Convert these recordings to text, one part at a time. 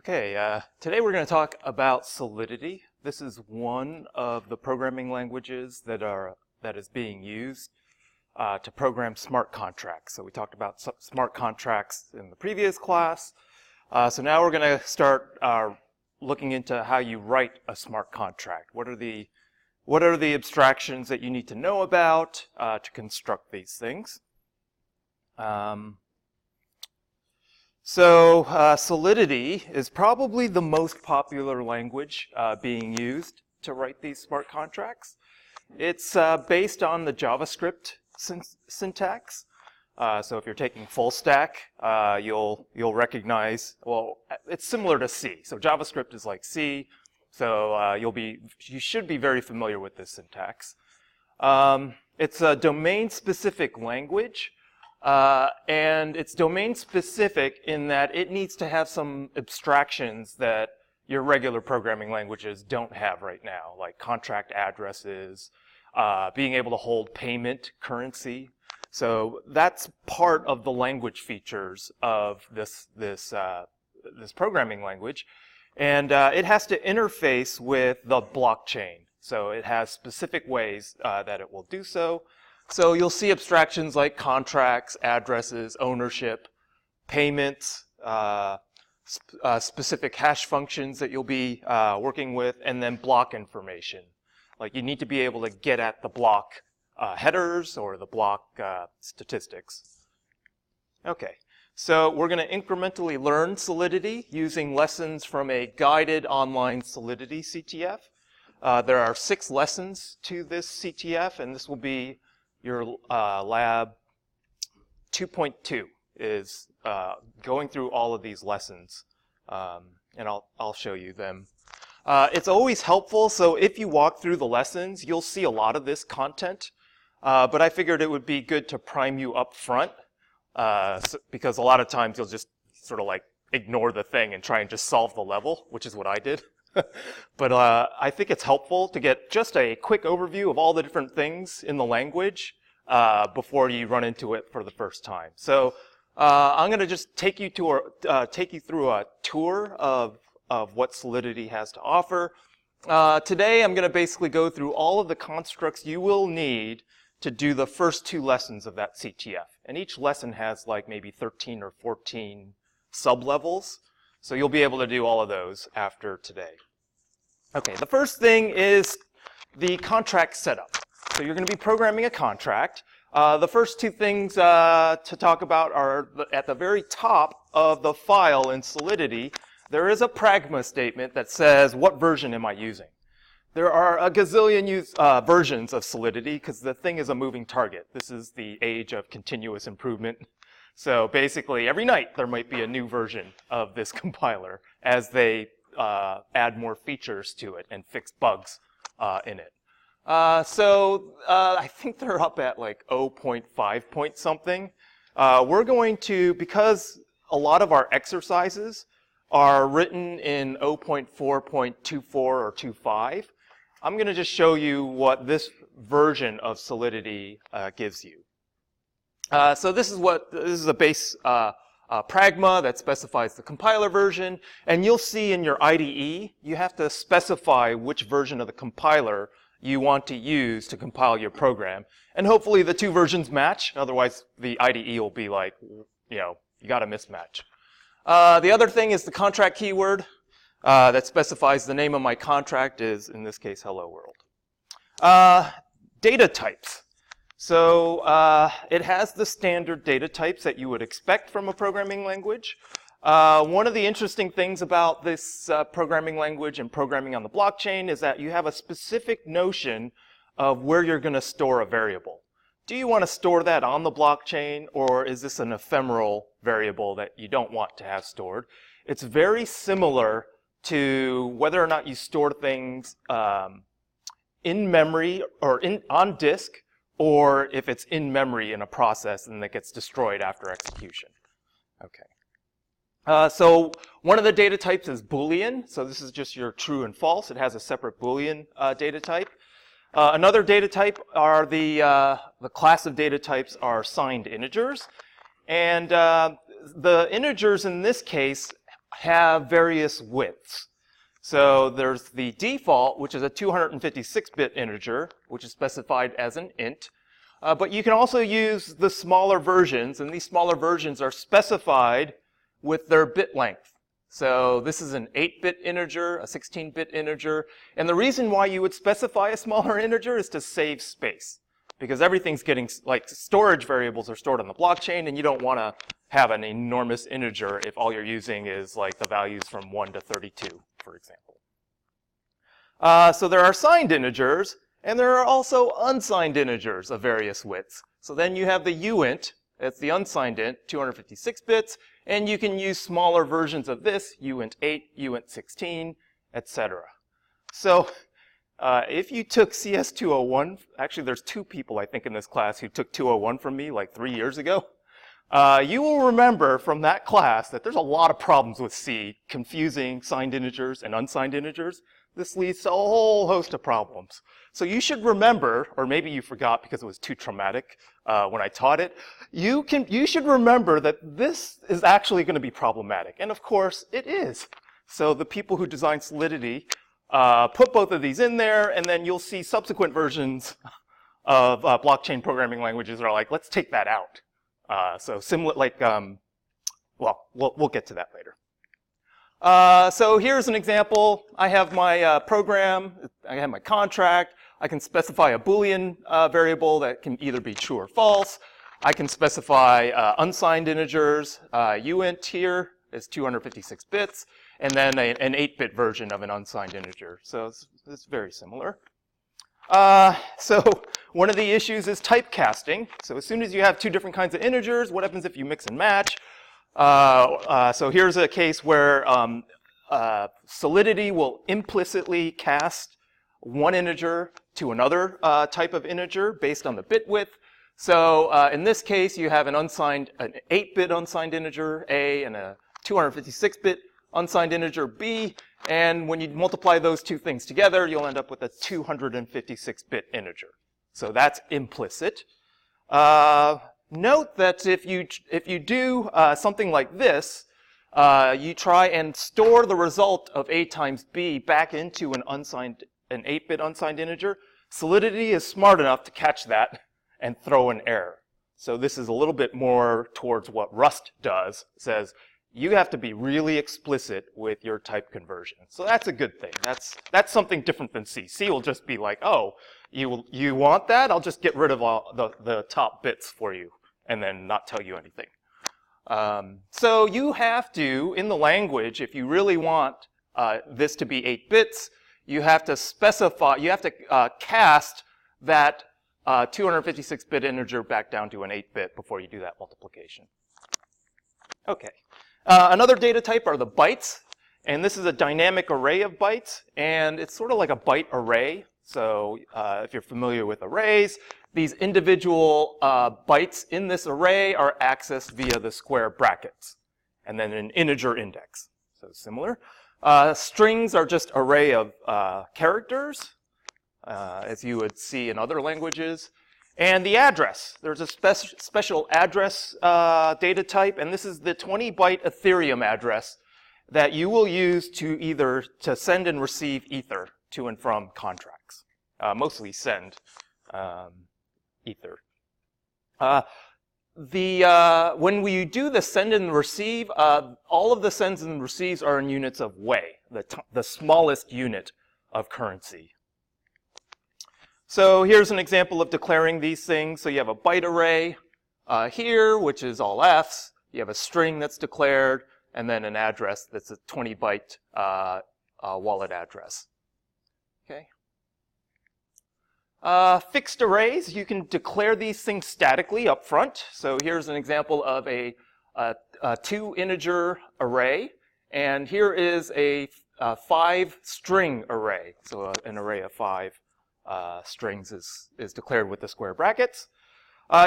Okay, today we're going to talk about Solidity. This is one of the programming languages that is being used to program smart contracts. So we talked about smart contracts in the previous class. So now we're going to start looking into how you write a smart contract. What are the abstractions that you need to know about to construct these things? Solidity is probably the most popular language being used to write these smart contracts. It's based on the JavaScript syntax. So if you're taking full stack, you'll recognize, well, it's similar to C. So JavaScript is like C. So you should be very familiar with this syntax. It's a domain-specific language. And it's domain specific in that it needs to have some abstractions that your regular programming languages don't have right now, like contract addresses, being able to hold payment currency. So that's part of the language features of this programming language. And it has to interface with the blockchain. So it has specific ways that it will do so. So you'll see abstractions like contracts, addresses, ownership, payments, specific hash functions that you'll be working with, and then block information. Like you need to be able to get at the block headers or the block statistics. Okay, so we're going to incrementally learn Solidity using lessons from a guided online Solidity CTF. There are 6 lessons to this CTF, and this will be your lab 2.2 is going through all of these lessons, and I'll show you them. It's always helpful, so if you walk through the lessons, you'll see a lot of this content, but I figured it would be good to prime you up front, because a lot of times you'll just sort of like ignore the thing and try and just solve the level, which is what I did. But I think it's helpful to get just a quick overview of all the different things in the language before you run into it for the first time. So I'm going to just take you through a tour of what Solidity has to offer. Today I'm going to basically go through all of the constructs you will need to do the first 2 lessons of that CTF. And each lesson has like maybe 13 or 14 sub-levels. So you'll be able to do all of those after today. Okay, the first thing is the contract setup. So you're going to be programming a contract. The first 2 things to talk about are at the very top of the file in Solidity. There is a pragma statement that says, what version am I using? There are a gazillion versions of Solidity because the thing is a moving target. This is the age of continuous improvement. So basically, every night there might be a new version of this compiler as they add more features to it and fix bugs in it. I think they're up at like 0.5 point something. We're going to, because a lot of our exercises are written in 0.4.24 or 25, I'm going to just show you what this version of Solidity gives you. So this is a base pragma that specifies the compiler version, and you'll see in your IDE you have to specify which version of the compiler you want to use to compile your program, and hopefully the 2 versions match. Otherwise, the IDE will be like, you got a mismatch. The other thing is the contract keyword that specifies the name of my contract is, in this case, hello world. Data types. So it has the standard data types that you would expect from a programming language. One of the interesting things about this programming language and programming on the blockchain is that you have a specific notion of where you're going to store a variable. Do you want to store that on the blockchain, or is this an ephemeral variable that you don't want to have stored? It's very similar to whether or not you store things in memory or on disk, or if it's in memory in a process and that gets destroyed after execution. Okay. So one of the data types is Boolean. So this is just your true and false. It has a separate Boolean data type. Another data type are the class of data types are signed integers. And the integers in this case have various widths. So there's the default, which is a 256-bit integer, which is specified as an int. But you can also use the smaller versions, and these smaller versions are specified with their bit length. So this is an 8-bit integer, a 16-bit integer, and the reason why you would specify a smaller integer is to save space. Because everything's getting, like, storage variables are stored on the blockchain, and you don't want to have an enormous integer if all you're using is, like, the values from 1 to 32, for example. So there are signed integers, and there are also unsigned integers of various widths. So then you have the uint, that's the unsigned int, 256 bits, and you can use smaller versions of this, uint 8, uint 16, etc. So if you took CS410, actually there's 2 people I think in this class who took 201 from me like 3 years ago. You will remember from that class that there's a lot of problems with C, confusing signed integers and unsigned integers. This leads to a whole host of problems. So you should remember, or maybe you forgot because it was too traumatic when I taught it, you should remember that this is actually going to be problematic. And of course, it is. So the people who designed Solidity put both of these in there, and then you'll see subsequent versions of blockchain programming languages are like, let's take that out. So similar, like, well, we'll get to that later. So here's an example. I have my program, I have my contract. I can specify a Boolean variable that can either be true or false. I can specify unsigned integers. Uint here is 256 bits, and then an 8-bit version of an unsigned integer. So it's very similar. So one of the issues is typecasting. So as soon as you have 2 different kinds of integers, what happens if you mix and match? So here's a case where Solidity will implicitly cast one integer to another type of integer based on the bit width. So in this case, you have an 8-bit unsigned integer A and a 256-bit unsigned integer B. And when you multiply those 2 things together, you'll end up with a 256-bit integer. So that's implicit. Note that if you do something like this, you try and store the result of A times B back into an 8-bit unsigned integer, Solidity is smart enough to catch that and throw an error. So this is a little bit more towards what Rust does. It says you have to be really explicit with your type conversion. So that's a good thing. That's something different than C. C will just be like, oh, you want that? I'll just get rid of all the top bits for you and then not tell you anything. So you have to, in the language, if you really want this to be 8 bits, you have to specify, you have to cast that 256-bit integer back down to an 8-bit before you do that multiplication. Okay. Another data type are the bytes, and this is a dynamic array of bytes, and it's sort of like a byte array. So if you're familiar with arrays, these individual bytes in this array are accessed via the square brackets, and then an integer index. So similar. Strings are just array of characters, as you would see in other languages. And the address. There's a special address data type, and this is the 20-byte Ethereum address that you will use to send and receive Ether to and from contracts. Mostly send Ether. When we do the send and receive, all of the sends and receives are in units of Wei, the smallest unit of currency. So here's an example of declaring these things. So you have a byte array here, which is all Fs. You have a string that's declared, and then an address that's a 20-byte wallet address. Okay. Fixed arrays, you can declare these things statically up front. So here's an example of a 2-integer array, and here is a 5-string array. So an array of 5 strings is declared with the square brackets.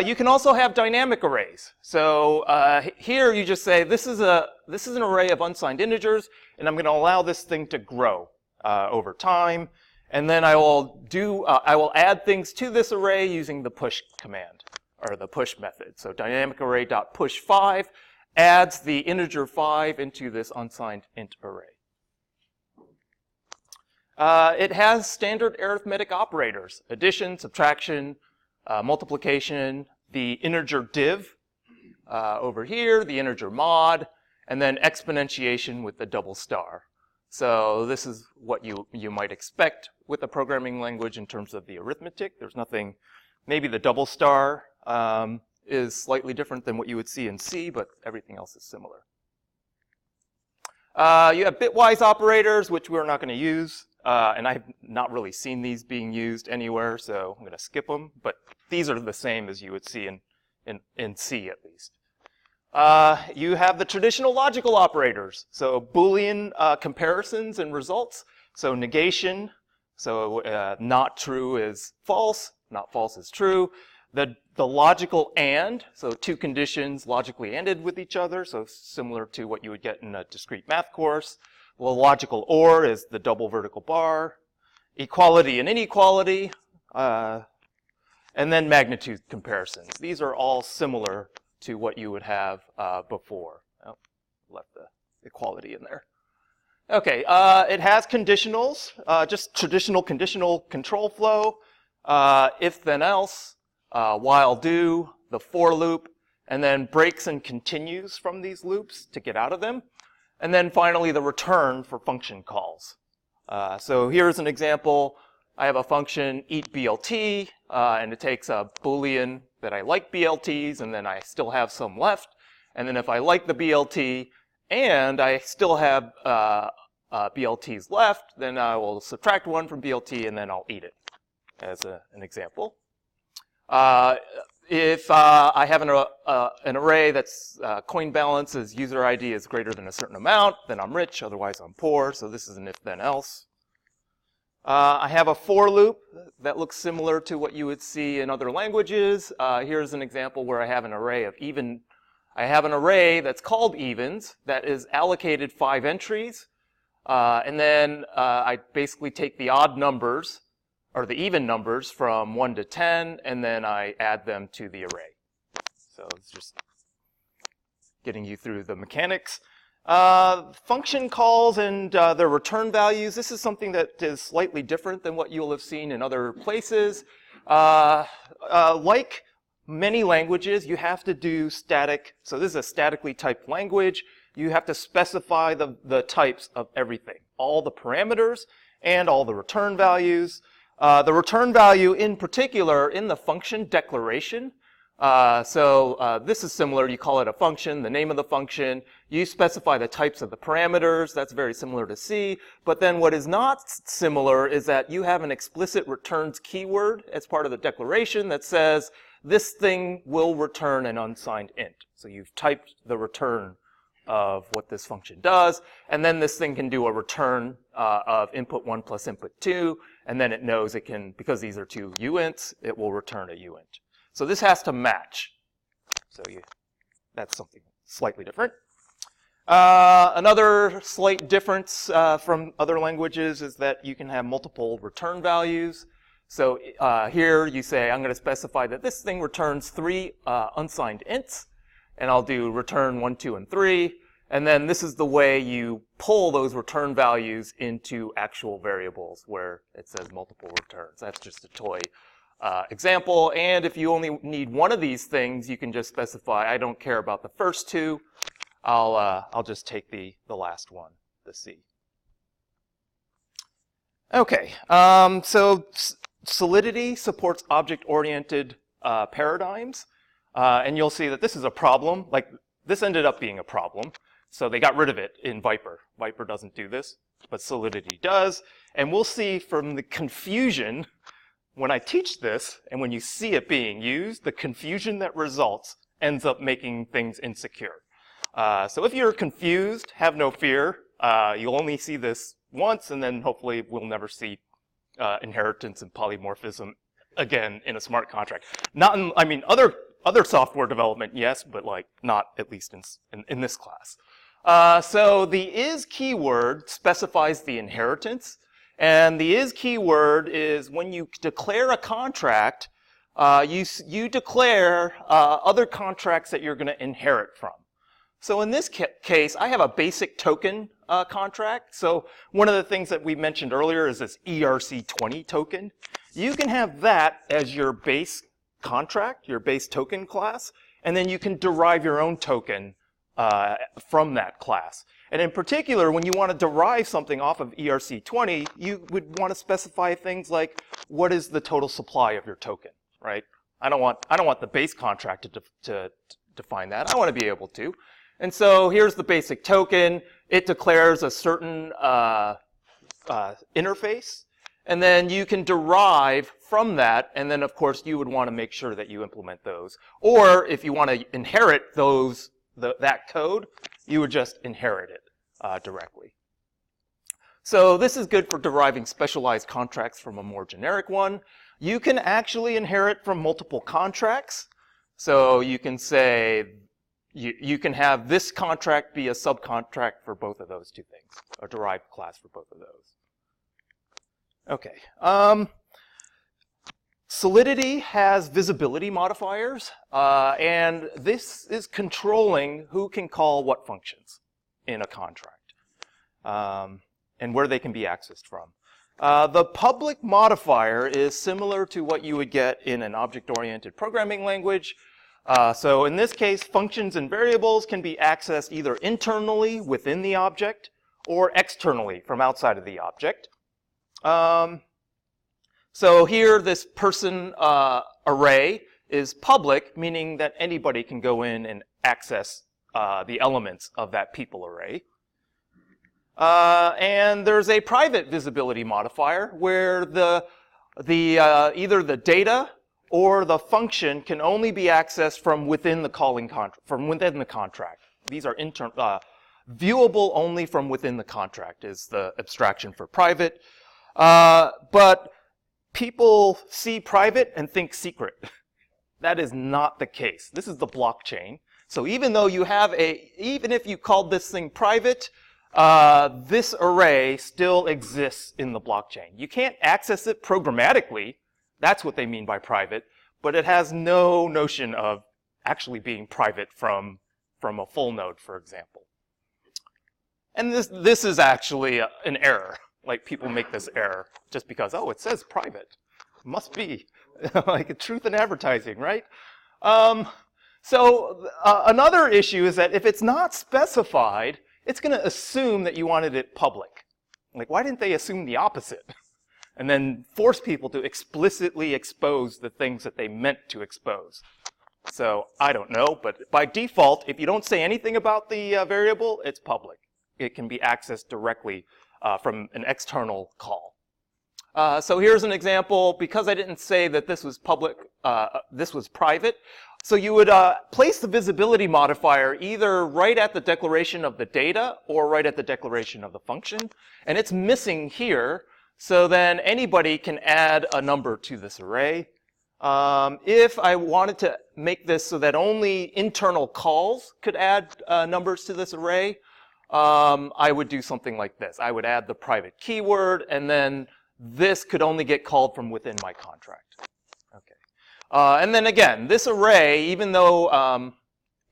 You can also have dynamic arrays. So here you just say this is an array of unsigned integers, and I'm going to allow this thing to grow over time. And then I will add things to this array using the push command, or the push method. So dynamic array.push5 adds the integer 5 into this unsigned int array. It has standard arithmetic operators: addition, subtraction, multiplication, the integer div over here, the integer mod, and then exponentiation with the double star. So this is what you might expect with a programming language in terms of the arithmetic. There's nothing, maybe the double star is slightly different than what you would see in C, but everything else is similar. You have bitwise operators, which we're not going to use, and I've not really seen these being used anywhere, so I'm going to skip them, but these are the same as you would see in C at least. You have the traditional logical operators, so Boolean comparisons and results. So negation, so not true is false, not false is true. The logical and, so two conditions logically ANDed with each other, so similar to what you would get in a discrete math course. Well, logical OR is the double vertical bar. Equality and inequality, and then magnitude comparisons. These are all similar to what you would have before. Oh, left the equality in there. Okay, it has conditionals, just traditional conditional control flow, if then else, while do, the for loop, and then breaks and continues from these loops to get out of them. And then finally the return for function calls. So here's an example. I have a function eat BLT, and it takes a Boolean that I like BLTs, and then I still have some left. And then if I like the BLT and I still have BLTs left, then I will subtract 1 from BLT and then I'll eat it, as an example. If I have an array that's coin balance is user ID is greater than a certain amount, then I'm rich, otherwise I'm poor. So this is an if then else. I have a for loop that looks similar to what you would see in other languages. Here's an example where I have an array of I have an array that's called evens that is allocated 5 entries. And then I basically take the odd numbers, or the even numbers from 1 to 10, and then I add them to the array. So it's just getting you through the mechanics. Function calls and their return values. This is something that is slightly different than what you'll have seen in other places. Like many languages, you have to do static. So this is a statically typed language. You have to specify the types of everything, all the parameters and all the return values. The return value in particular in the function declaration. This is similar. You call it a function, the name of the function. You specify the types of the parameters. That's very similar to C. But then what is not similar is that you have an explicit returns keyword as part of the declaration that says this thing will return an unsigned int. So you've typed the return of what this function does, and then this thing can do a return of input 1 plus input 2, and then it knows it can, because these are two uints, it will return a uint. So this has to match. So that's something slightly different. Another slight difference from other languages is that you can have multiple return values. So here you say, I'm going to specify that this thing returns 3 unsigned ints, and I'll do return 1, 2, and 3. And then this is the way you pull those return values into actual variables where it says multiple returns. That's just a toy example. And if you only need one of these things, you can just specify, I don't care about the first 2. I'll just take the last one, the C. Okay, so Solidity supports object-oriented paradigms. And you'll see that this is a problem. Like, this ended up being a problem. So they got rid of it in Viper. Viper doesn't do this, but Solidity does. And we'll see from the confusion when I teach this, and when you see it being used, the confusion that results ends up making things insecure. So if you're confused, have no fear. You'll only see this once, and then hopefully we'll never see inheritance and polymorphism again in a smart contract. Not in, I mean, other software development, yes, but like not at least in this class. So the is keyword specifies the inheritance, and the is keyword is when you declare a contract, you declare other contracts that you're going to inherit from. So in this case, I have a basic token contract. So one of the things that we mentioned earlier is this ERC20 token. You can have that as your base contract, your base token class, and then you can derive your own token from that class. And in particular, when you want to derive something off of ERC20, you would want to specify things like, what is the total supply of your token, right? I don't want the base contract to define that. I want to be able to. And so here's the basic token. It declares a certain interface. And then you can derive from that. And then, of course, you would want to make sure that you implement those. Or if you want to inherit that code, you would just inherit it directly. So this is good for deriving specialized contracts from a more generic one. You can actually inherit from multiple contracts. So you can say, you can have this contract be a subcontract for both of those two things, a derived class for both of those. Okay. Solidity has visibility modifiers, and this is controlling who can call what functions in a contract, and where they can be accessed from. The public modifier is similar to what you would get in an object-oriented programming language. So in this case, functions and variables can be accessed either internally within the object or externally from outside of the object. So here, this person array is public, meaning that anybody can go in and access the elements of that people array. And there's a private visibility modifier where either the data or the function can only be accessed from within the contract. These are viewable only from within the contract is the abstraction for private. But people see private and think secret. That is not the case. This is the blockchain. So even though you have even if you called this thing private, this array still exists in the blockchain. You can't access it programmatically. That's what they mean by private, but it has no notion of actually being private from a full node, for example. And this is actually an error. Like, people make this error just because, oh, it says private. Must be like a truth in advertising, right? So another issue is that if it's not specified, it's going to assume that you wanted it public. Like, why didn't they assume the opposite? And then force people to explicitly expose the things that they meant to expose. So I don't know, but by default, if you don't say anything about the variable, it's public. It can be accessed directly from an external call. So here's an example. Because I didn't say that this was public, this was private. So you would place the visibility modifier either right at the declaration of the data or right at the declaration of the function. And it's missing here. So then anybody can add a number to this array. If I wanted to make this so that only internal calls could add numbers to this array, I would do something like this. I would add the private keyword, and then this could only get called from within my contract. Okay. And then again, this array, even though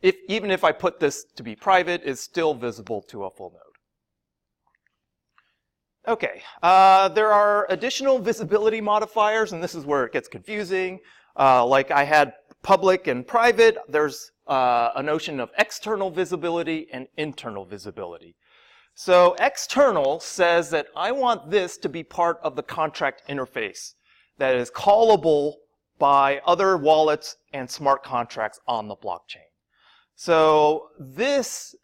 even if I put this to be private, is still visible to a full node. Okay, there are additional visibility modifiers, and this is where it gets confusing. Like I had public and private, there's a notion of external visibility and internal visibility. So external says that I want this to be part of the contract interface that is callable by other wallets and smart contracts on the blockchain. So this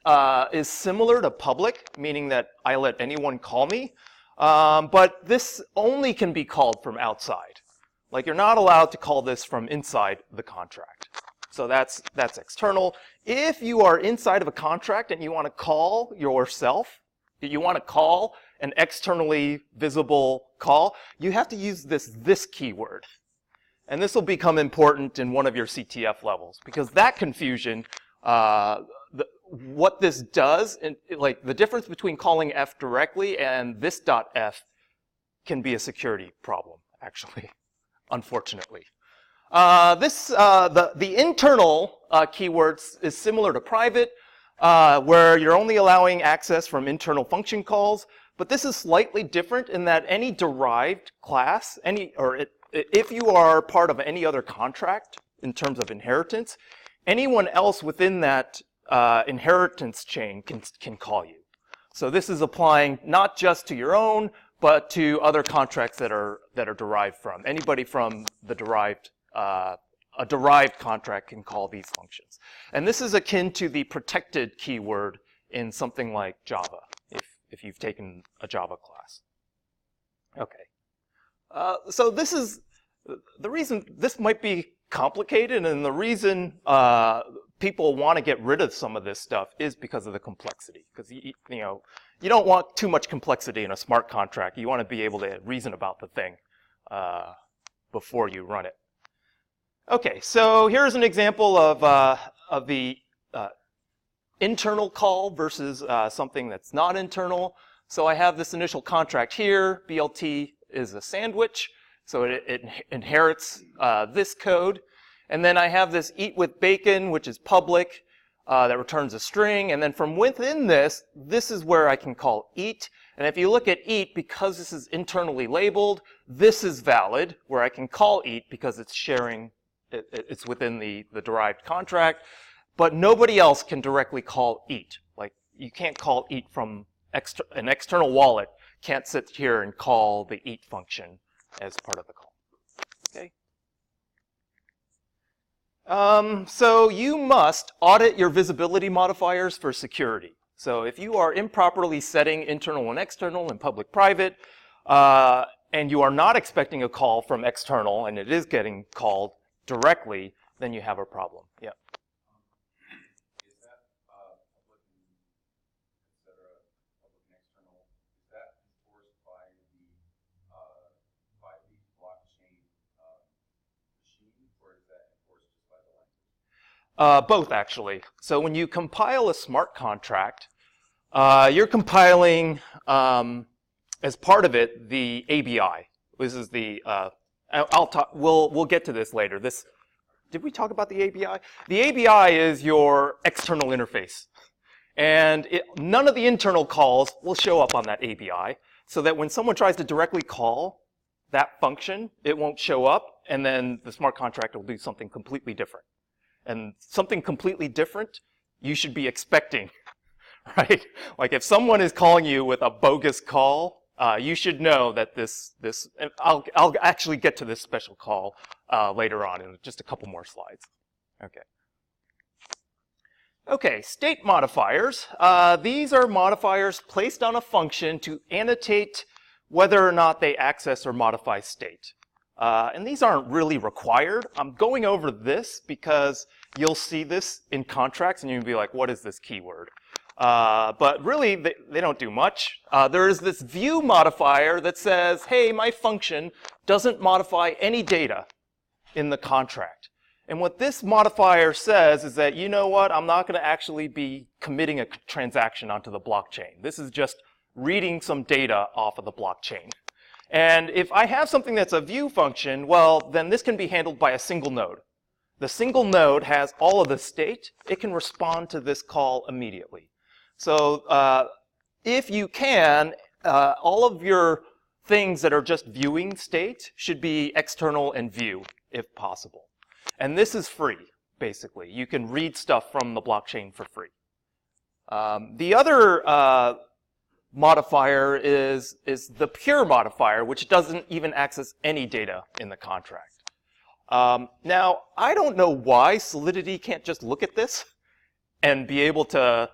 is similar to public, meaning that I let anyone call me. But this only can be called from outside. Like, you're not allowed to call this from inside the contract. So that's external. If you are inside of a contract and you want to call yourself, you want to call an externally visible call, you have to use this keyword. And this will become important in one of your CTF levels, because that confusion, what this does, like the difference between calling f directly and this .f can be a security problem, actually, unfortunately. The internal keywords is similar to private. where you're only allowing access from internal function calls. But this is slightly different in that any derived class, if you are part of any other contract in terms of inheritance, anyone else within that inheritance chain can call you. So this is applying not just to your own, but to other contracts that are derived from. Anybody from the a derived contract can call these functions. And this is akin to the protected keyword in something like Java, if you've taken a Java class. Okay. So this is the reason this might be complicated, and the reason people want to get rid of some of this stuff is because of the complexity. Because you don't want too much complexity in a smart contract. You want to be able to reason about the thing before you run it. Okay, so here's an example of the internal call versus something that's not internal. So I have this initial contract here. BLT is a sandwich, so it inherits this code. And then I have this eat with bacon, which is public, that returns a string. And then from within this is where I can call eat. And if you look at eat, because this is internally labeled, this is valid, where I can call eat because it's sharing, it's within the derived contract. But nobody else can directly call eat. Like, you can't call eat from an external wallet, can't sit here and call the eat function as part of the call. Okay. So you must audit your visibility modifiers for security. So if you are improperly setting internal and external and public-private, and you are not expecting a call from external, and it is getting called directly, then you have a problem. Yeah. Is that public and etc. Public and external? Is that enforced by the blockchain machine, or is that enforced just by the language? Both, actually. So when you compile a smart contract, you're compiling, as part of it, the ABI. This is the, we'll get to this later. Did we talk about the ABI? The ABI is your external interface. And none of the internal calls will show up on that ABI, so that when someone tries to directly call that function, it won't show up, and then the smart contract will do something completely different. And something completely different, you should be expecting, right? Like if someone is calling you with a bogus call, you should know that I'll actually get to this special call later on in just a couple more slides. Okay. Okay, state modifiers. These are modifiers placed on a function to annotate whether or not they access or modify state. And these aren't really required. I'm going over this because you'll see this in contracts and you'll be like, what is this keyword? But really, they don't do much. There is this view modifier that says, hey, my function doesn't modify any data in the contract. And what this modifier says is that, you know what, I'm not going to actually be committing a transaction onto the blockchain. This is just reading some data off of the blockchain. And if I have something that's a view function, well, then this can be handled by a single node. The single node has all of the state. It can respond to this call immediately. So if you can, all of your things that are just viewing state should be external and view, if possible. And this is free, basically. You can read stuff from the blockchain for free. The other modifier is the pure modifier, which doesn't even access any data in the contract. Now, I don't know why Solidity can't just look at this and be able to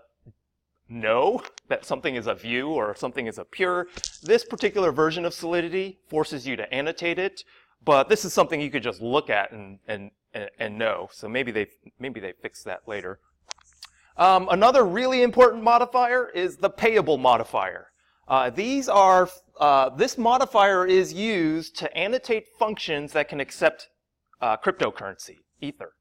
know that something is a view or something is a pure. This particular version of Solidity forces you to annotate it, but this is something you could just look at and know. So maybe they fix that later. Another really important modifier is the payable modifier. This modifier is used to annotate functions that can accept cryptocurrency, Ether.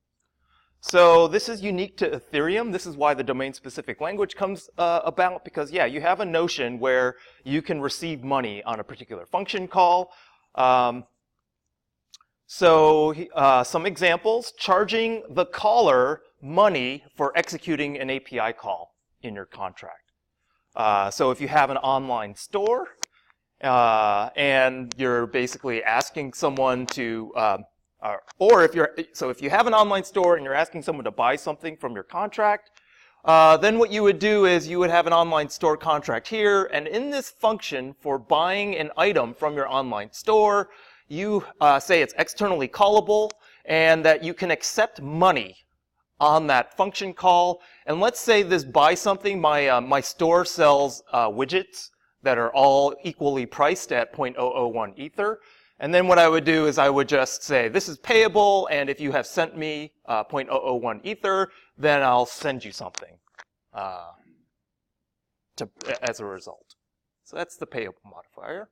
So this is unique to Ethereum. This is why the domain-specific language comes about, because, yeah, you have a notion where you can receive money on a particular function call. Some examples: charging the caller money for executing an API call. in your contract. So if you have an online store, and you're basically asking someone to, if you have an online store and you're asking someone to buy something from your contract, then what you would do is you would have an online store contract here, and in this function for buying an item from your online store, you say it's externally callable and that you can accept money on that function call. And let's say this buy something, my store sells widgets that are all equally priced at 0.001 Ether. And then what I would do is I would just say, this is payable, and if you have sent me 0.001 Ether, then I'll send you something as a result. So that's the payable modifier.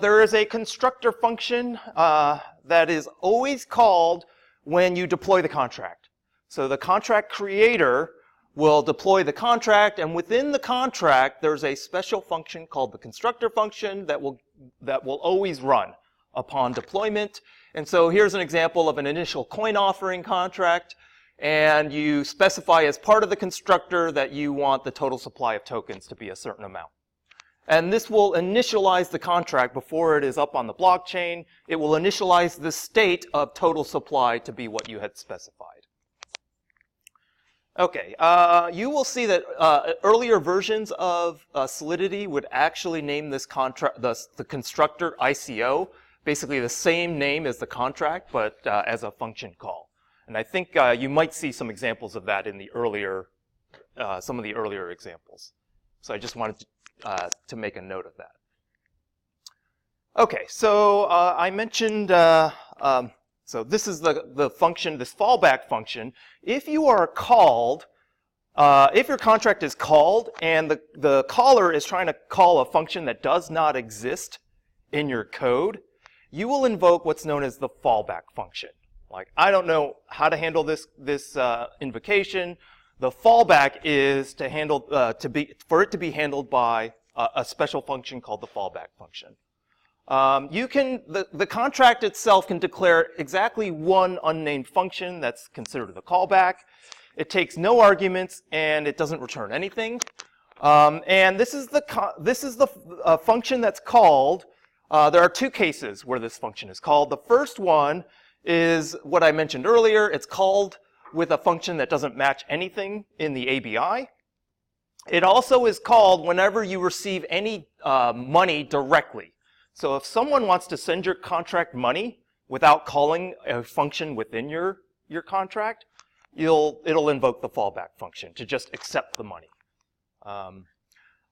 There is a constructor function that is always called when you deploy the contract. So the contract creator will deploy the contract, and within the contract there's a special function called the constructor function that will always run upon deployment. And so here's an example of an initial coin offering contract, and you specify as part of the constructor that you want the total supply of tokens to be a certain amount. And this will initialize the contract before it is up on the blockchain. It will initialize the state of total supply to be what you had specified. Okay, you will see that earlier versions of Solidity would actually name this contract, the constructor ICO, basically the same name as the contract, but as a function call. And I think you might see some examples of that in the earlier, some of the earlier examples. So I just wanted to make a note of that. Okay, so I mentioned, so this is the function, this fallback function. If you are called, if your contract is called and the caller is trying to call a function that does not exist in your code, you will invoke what's known as the fallback function. Like, I don't know how to handle this invocation. The fallback is to handle for it to be handled by a special function called the fallback function. The contract itself can declare exactly one unnamed function that's considered the callback. It takes no arguments and it doesn't return anything. And this is the function that's called. There are two cases where this function is called. The first one is what I mentioned earlier. It's called with a function that doesn't match anything in the ABI. It also is called whenever you receive any money directly. So if someone wants to send your contract money without calling a function within your contract, it'll invoke the fallback function to just accept the money.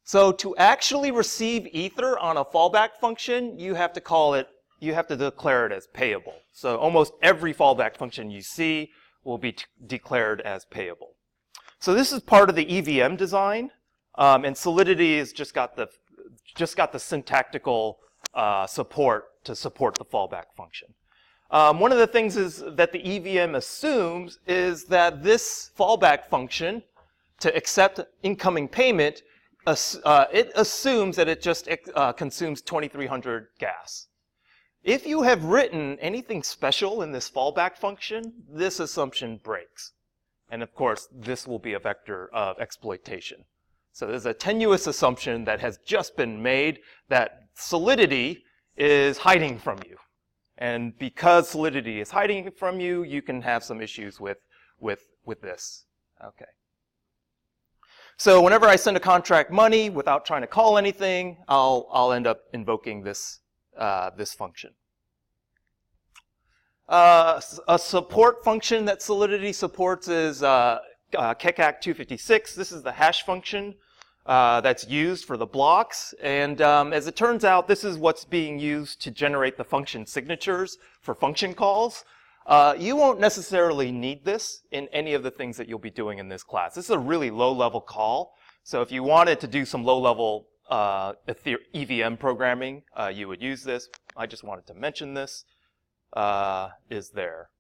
So to actually receive Ether on a fallback function, you have to declare it as payable. So almost every fallback function you see will be declared as payable. So this is part of the EVM design, and Solidity has just got the syntactical support to support the fallback function. One of the things is that the EVM assumes is that this fallback function to accept incoming payment, it assumes that it just consumes 2300 gas. If you have written anything special in this fallback function, this assumption breaks. And of course, this will be a vector of exploitation. So there's a tenuous assumption that has just been made that Solidity is hiding from you. And because Solidity is hiding from you, you can have some issues with this. Okay. So whenever I send a contract money without trying to call anything, I'll end up invoking this function. A support function that Solidity supports is KECAC 256. This is the hash function that's used for the blocks. And as it turns out, this is what's being used to generate the function signatures for function calls. You won't necessarily need this in any of the things that you'll be doing in this class. This is a really low-level call. So if you wanted to do some low-level EVM programming, you would use this. I just wanted to mention this is there.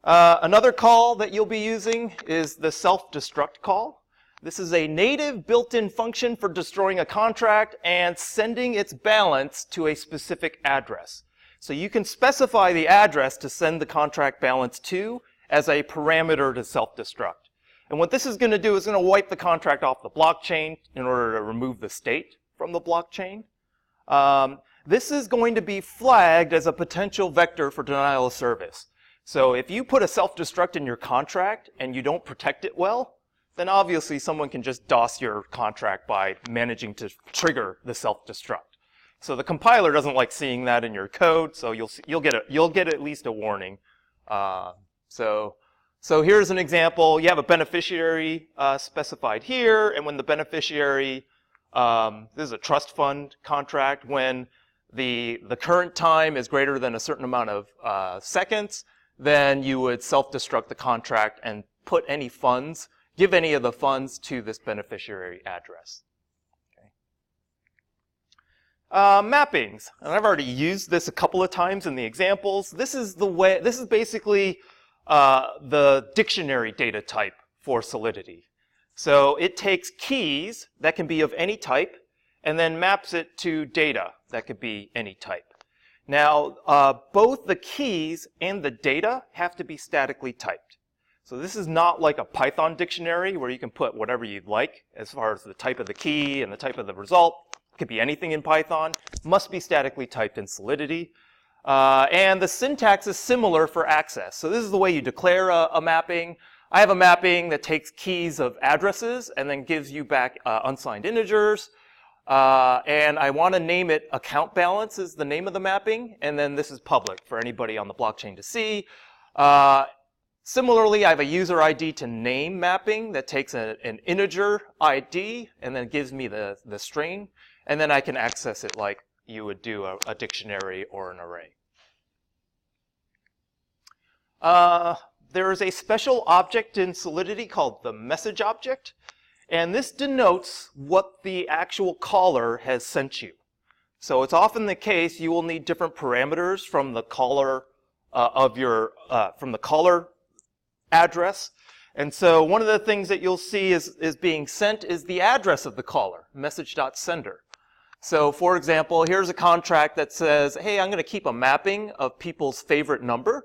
Another call that you'll be using is the self-destruct call. This is a native built-in function for destroying a contract and sending its balance to a specific address. So you can specify the address to send the contract balance to as a parameter to self-destruct. And what this is going to do is going to wipe the contract off the blockchain in order to remove the state from the blockchain. This is going to be flagged as a potential vector for denial of service. So if you put a self-destruct in your contract and you don't protect it well, then obviously someone can just DOS your contract by managing to trigger the self-destruct. So the compiler doesn't like seeing that in your code, so you'll get at least a warning. So here's an example. You have a beneficiary specified here, and when the beneficiary, this is a trust fund contract, when the current time is greater than a certain amount of seconds, then you would self-destruct the contract and put any funds, give any of the funds to this beneficiary address. Mappings, and I've already used this a couple of times in the examples. This is basically the dictionary data type for Solidity. So it takes keys that can be of any type and then maps it to data that could be any type. Now, both the keys and the data have to be statically typed. So this is not like a Python dictionary where you can put whatever you'd like as far as the type of the key and the type of the result. It could be anything in Python. Must be statically typed in Solidity. And the syntax is similar for access. So this is the way you declare a mapping. I have a mapping that takes keys of addresses and then gives you back unsigned integers. And I want to name it account balance is the name of the mapping. And then this is public for anybody on the blockchain to see. Similarly, I have a user ID to name mapping that takes an integer ID and then gives me the string. And then I can access it like you would do a dictionary or an array. There is a special object in Solidity called the message object. And this denotes what the actual caller has sent you. So it's often the case you will need different parameters from the caller from the caller address. And so one of the things that you'll see is being sent is the address of the caller, message.sender. So for example, here's a contract that says, hey, I'm going to keep a mapping of people's favorite number,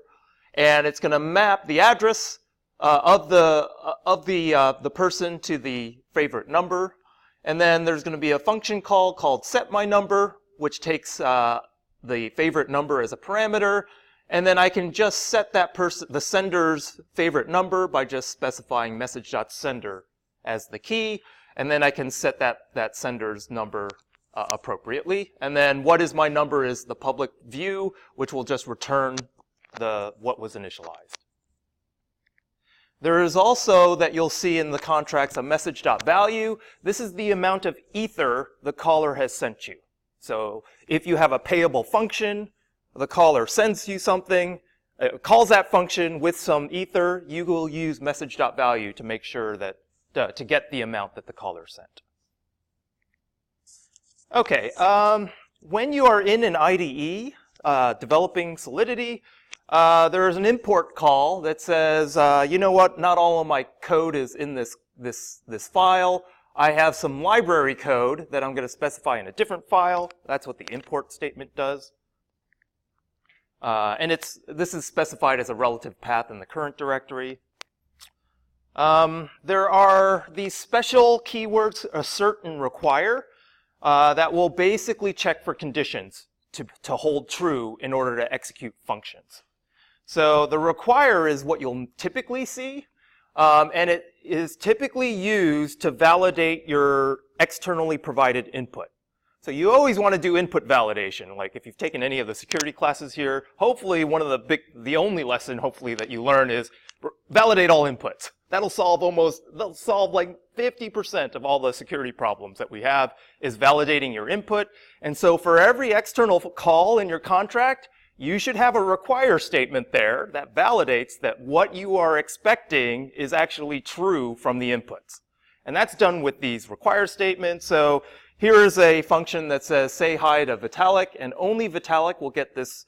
and it's going to map the address of the person to the favorite number. And then there's going to be a function call called setMyNumber, which takes the favorite number as a parameter. And then I can just set that the sender's favorite number by just specifying message.sender as the key. And then I can set that sender's number appropriately. And then what is my number is the public view, which will just return what was initialized. There is also, that you'll see in the contracts, a message.value. This is the amount of ether the caller has sent you. So if you have a payable function, the caller sends you something, calls that function with some ether, you will use message.value to make sure that, to get the amount that the caller sent. Okay, when you are in an IDE developing Solidity, there is an import call that says, you know what, not all of my code is in this file. I have some library code that I'm going to specify in a different file. That's what the import statement does. And this is specified as a relative path in the current directory. There are these special keywords, assert and require, that will basically check for conditions to hold true in order to execute functions. So the require is what you'll typically see, and it is typically used to validate your externally provided input. So you always want to do input validation. Like if you've taken any of the security classes here, hopefully the only lesson hopefully that you learn is validate all inputs. That'll solve like 50% of all the security problems that we have is validating your input. And so for every external call in your contract, you should have a require statement there that validates that what you are expecting is actually true from the inputs. And that's done with these require statements. So here is a function that says say hi to Vitalik, and only Vitalik will get this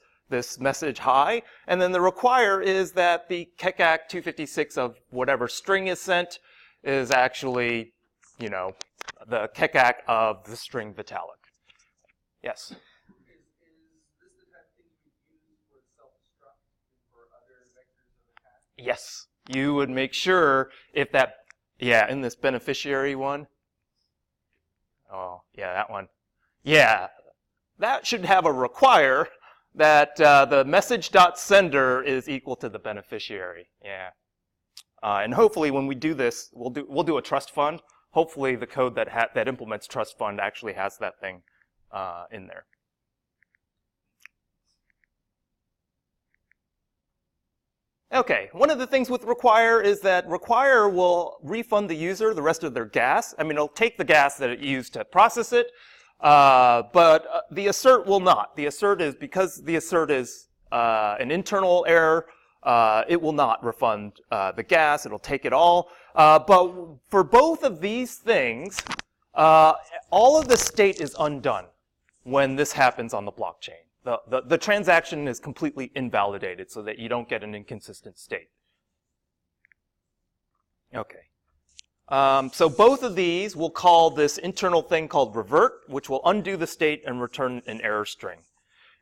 message hi. And then the require is that the kecak 256 of whatever string is sent is actually, you know, the kecak of the string Vitalik. Yes? Yes, you would make sure if that Yeah, in this beneficiary one. Oh, yeah, that one. Yeah, that should have a require that the message.sender is equal to the beneficiary. Yeah. And hopefully when we do this, we'll do a trust fund. Hopefully the code that implements trust fund actually has that thing in there. Okay, one of the things with require is that require will refund the user the rest of their gas. I mean, it'll take the gas that it used to process it, but the assert will not. The assert is, because the assert is an internal error, it will not refund the gas. It'll take it all. But for both of these things, all of the state is undone when this happens on the blockchain. The transaction is completely invalidated so that you don't get an inconsistent state. Okay. So both of these will call this internal thing called revert, which will undo the state and return an error string.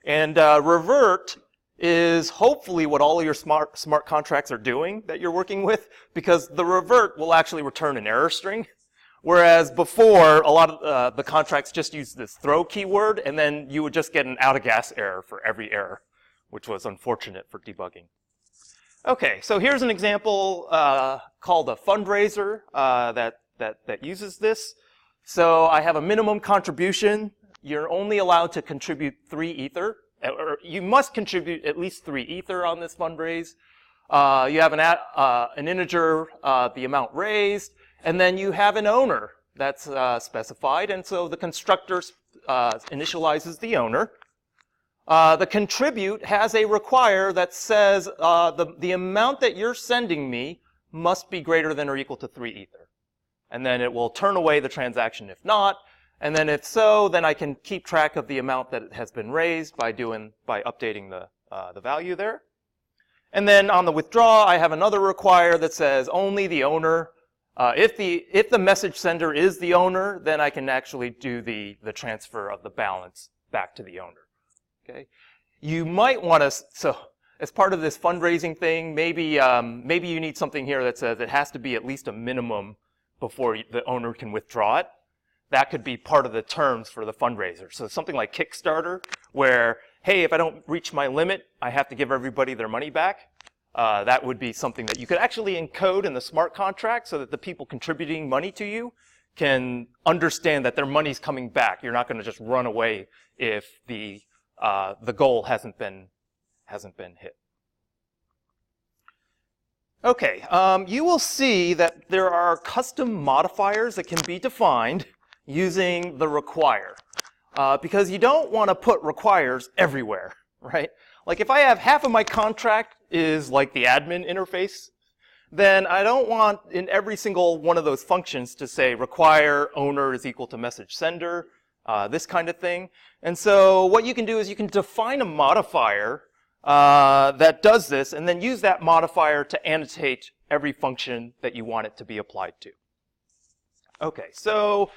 And revert is hopefully what all of your smart contracts are doing that you're working with, because the revert will actually return an error string. Whereas before, a lot of the contracts just used this throw keyword, and then you would just get an out-of-gas error for every error, which was unfortunate for debugging. Okay, so here's an example called a fundraiser that uses this. So I have a minimum contribution. You're only allowed to contribute 3 Ether, or you must contribute at least 3 Ether on this fundraise. You have an integer, the amount raised, and then you have an owner that's specified, and so the constructor initializes the owner. The contribute has a require that says the amount that you're sending me must be greater than or equal to 3 Ether. And then it will turn away the transaction if not, and then if so, then I can keep track of the amount that has been raised by updating the value there. And then on the withdraw, I have another require that says only the owner. If the message sender is the owner, then I can actually do the transfer of the balance back to the owner. Okay, you might want to, so as part of this fundraising thing, maybe you need something here that says it has to be at least a minimum before the owner can withdraw it. That could be part of the terms for the fundraiser. So something like Kickstarter, where, hey, if I don't reach my limit, I have to give everybody their money back. That would be something that you could actually encode in the smart contract so that the people contributing money to you can understand that their money's coming back. You're not going to just run away if the goal hasn't been hit. Okay, you will see that there are custom modifiers that can be defined using the require, because you don't want to put requires everywhere, right? Like if I have half of my contract is like the admin interface, then I don't want in every single one of those functions to say require owner is equal to message sender, this kind of thing. And so what you can do is you can define a modifier that does this, and then use that modifier to annotate every function that you want it to be applied to. Okay, so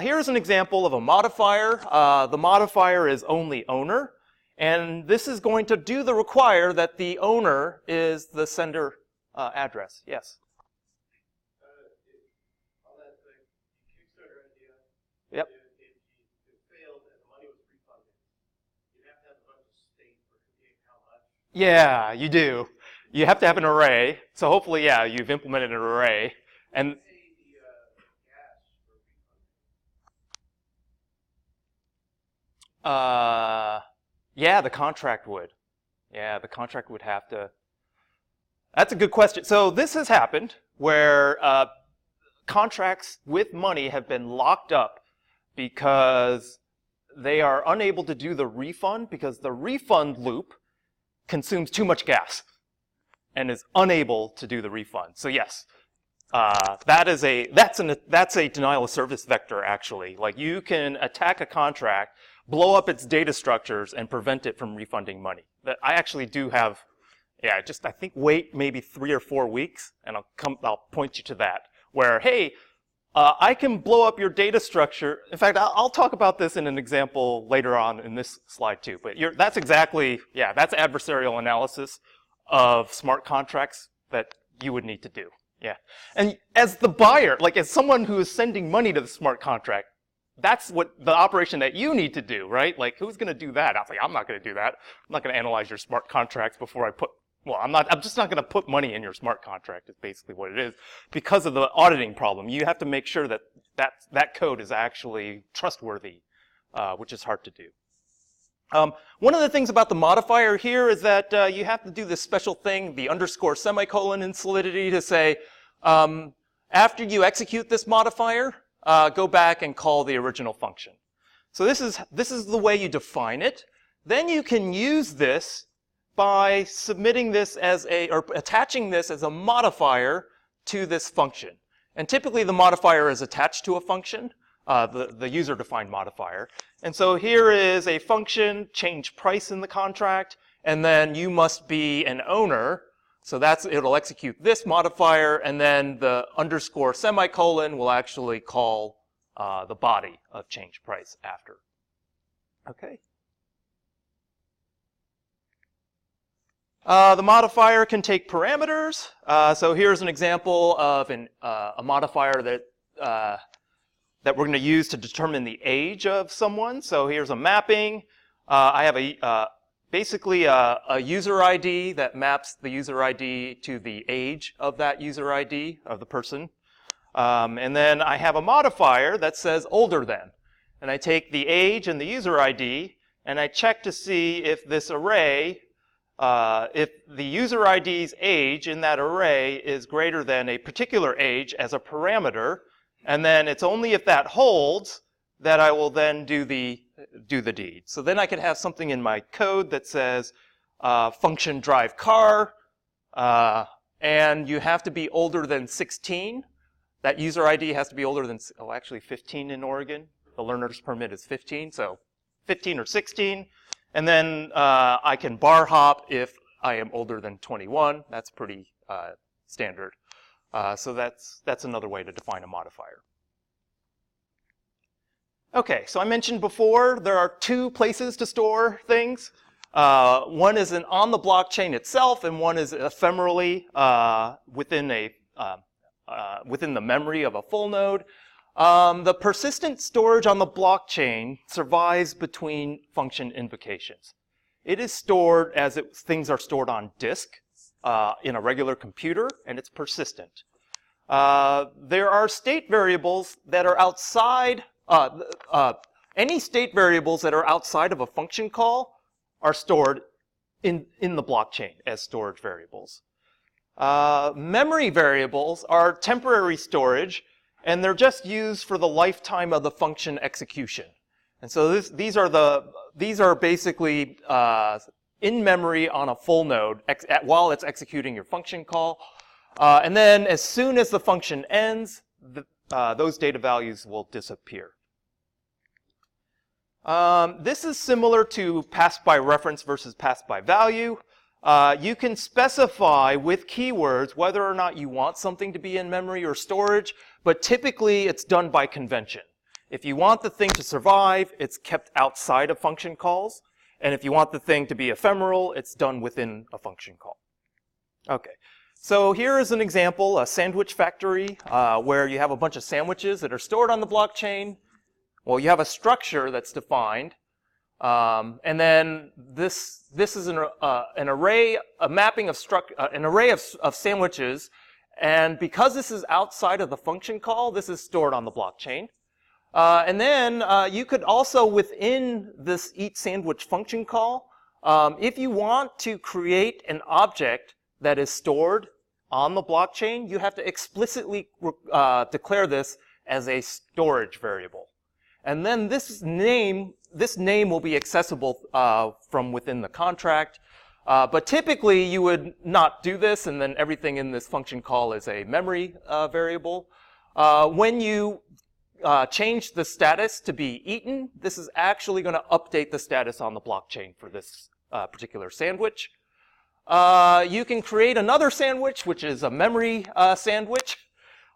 here's an example of a modifier. The modifier is only owner. And this is going to do the require that the owner is the sender address. Yes? On that Kickstarter idea, Yep. if it failed and the money was refunded, you have to have a bunch of state for how much. Yeah, you do. You have to have an array. So hopefully, yeah, you've implemented an array. And yeah, the contract would. Yeah, the contract would have to. That's a good question. So this has happened where contracts with money have been locked up because they are unable to do the refund because the refund loop consumes too much gas and is unable to do the refund. So yes, that's a denial of service vector actually. Like you can attack a contract, blow up its data structures, and prevent it from refunding money. That I actually do have, yeah, I think wait maybe 3 or 4 weeks, and I'll point you to that, where, hey, I can blow up your data structure. In fact, I'll talk about this in an example later on in this slide too, but that's exactly, yeah, that's adversarial analysis of smart contracts that you would need to do. Yeah. And as the buyer, like as someone who is sending money to the smart contract, that's what the operation that you need to do, right? Like, who's going to do that? I was like, I'm not going to do that. I'm not going to analyze your smart contracts before I put, well, I'm just not going to put money in your smart contract is basically what it is. Because of the auditing problem, you have to make sure that that code is actually trustworthy, which is hard to do. One of the things about the modifier here is that you have to do this special thing, the underscore semicolon in Solidity, to say, after you execute this modifier, go back and call the original function. So this is the way you define it. Then you can use this by submitting this as or attaching this as a modifier to this function. And typically the modifier is attached to a function, the user-defined modifier. And so here is a function, change price in the contract, and then you must be an owner. So it'll execute this modifier, and then the underscore semicolon will actually call the body of change price after. Okay. The modifier can take parameters. So here's an example of a modifier that we're going to use to determine the age of someone. So here's a mapping. I have basically a user ID that maps the user ID to the age of that user ID of the person. And then I have a modifier that says older than. And I take the age and the user ID, and I check to see if this array, if the user ID's age in that array is greater than a particular age as a parameter. And then it's only if that holds that I will then do the deed. So then I could have something in my code that says function drive car, and you have to be older than 16. That user ID has to be older than, actually 15 in Oregon. The learner's permit is 15, so 15 or 16. And then I can bar hop if I am older than 21. That's pretty standard. So that's another way to define a modifier. Okay, so I mentioned before there are two places to store things. One is on the blockchain itself, and one is ephemerally within the memory of a full node. The persistent storage on the blockchain survives between function invocations. It is stored as things are stored on disk in a regular computer, and it's persistent. There are state variables that are outside. Any state variables that are outside of a function call are stored in the blockchain as storage variables. Memory variables are temporary storage, and they're just used for the lifetime of the function execution. And so these are basically in memory on a full node while it's executing your function call. And then as soon as the function ends, those data values will disappear. This is similar to pass by reference versus pass by value. You can specify with keywords whether or not you want something to be in memory or storage, but typically it's done by convention. If you want the thing to survive, it's kept outside of function calls. And if you want the thing to be ephemeral, it's done within a function call. Okay, so here is an example, a sandwich factory, where you have a bunch of sandwiches that are stored on the blockchain. Well, you have a structure that's defined, and then this is an array, a mapping of an array of sandwiches, and because this is outside of the function call, this is stored on the blockchain. And then you could also, within this eat sandwich function call, if you want to create an object that is stored on the blockchain, you have to explicitly declare this as a storage variable. And then this name will be accessible from within the contract. But typically, you would not do this, and then everything in this function call is a memory variable. When you change the status to be eaten, this is actually going to update the status on the blockchain for this particular sandwich. You can create another sandwich, which is a memory sandwich.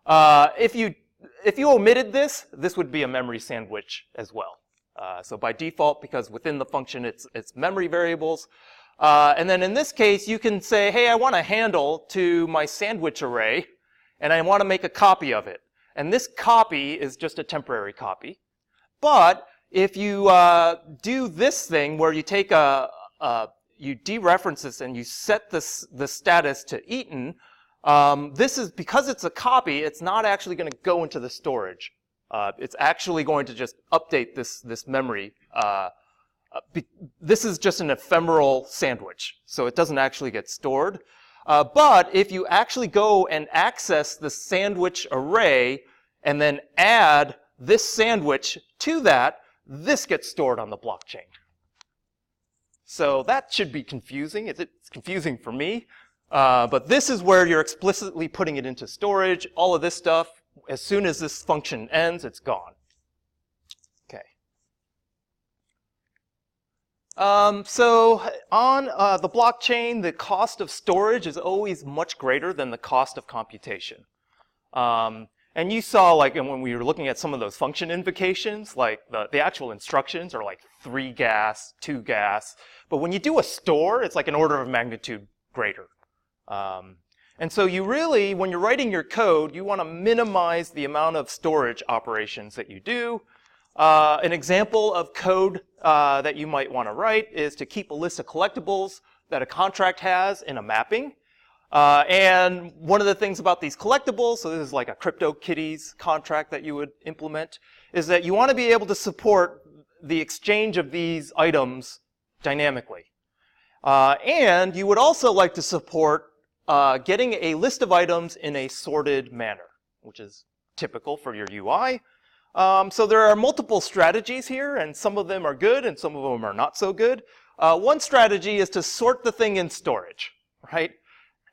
If you omitted this, this would be a memory sandwich as well. So by default, because within the function it's memory variables. And then in this case, you can say, hey, I want a handle to my sandwich array. and I want to make a copy of it. And this copy is just a temporary copy. But if you do this thing where you take you dereference this and you set the status to eaten, this is, because it's a copy, it's not actually going to go into the storage. It's actually going to just update this memory. This is just an ephemeral sandwich, so it doesn't actually get stored. But if you actually go and access the sandwich array and then add this sandwich to that, this gets stored on the blockchain. So that should be confusing. It's confusing for me. But this is where you're explicitly putting it into storage. All of this stuff, as soon as this function ends, it's gone. Okay. So on the blockchain, the cost of storage is always much greater than the cost of computation. And you saw, like, when we were looking at some of those function invocations, like the actual instructions are like 3 gas, 2 gas. But when you do a store, it's like an order of magnitude greater. And so you really, when you're writing your code, you want to minimize the amount of storage operations that you do. An example of code that you might want to write is to keep a list of collectibles that a contract has in a mapping. And one of the things about these collectibles, so this is like a CryptoKitties contract that you would implement, is that you want to be able to support the exchange of these items dynamically. And you would also like to support getting a list of items in a sorted manner, which is typical for your UI. So there are multiple strategies here, and some of them are good and some of them are not so good. One strategy is to sort the thing in storage, right?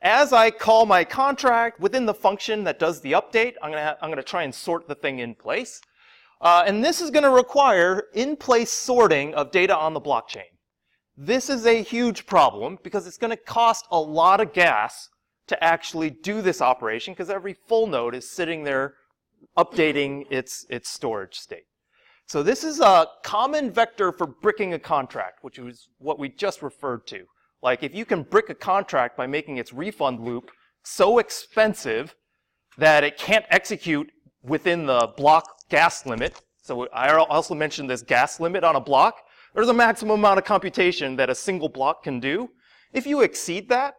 As I call my contract within the function that does the update, I'm going to try and sort the thing in place. And this is going to require in-place sorting of data on the blockchain. This is a huge problem because it's going to cost a lot of gas to actually do this operation, because every full node is sitting there updating its storage state. So this is a common vector for bricking a contract, which is what we just referred to. Like, if you can brick a contract by making its refund loop so expensive that it can't execute within the block gas limit. So I also mentioned this gas limit on a block. There's a maximum amount of computation that a single block can do. If you exceed that,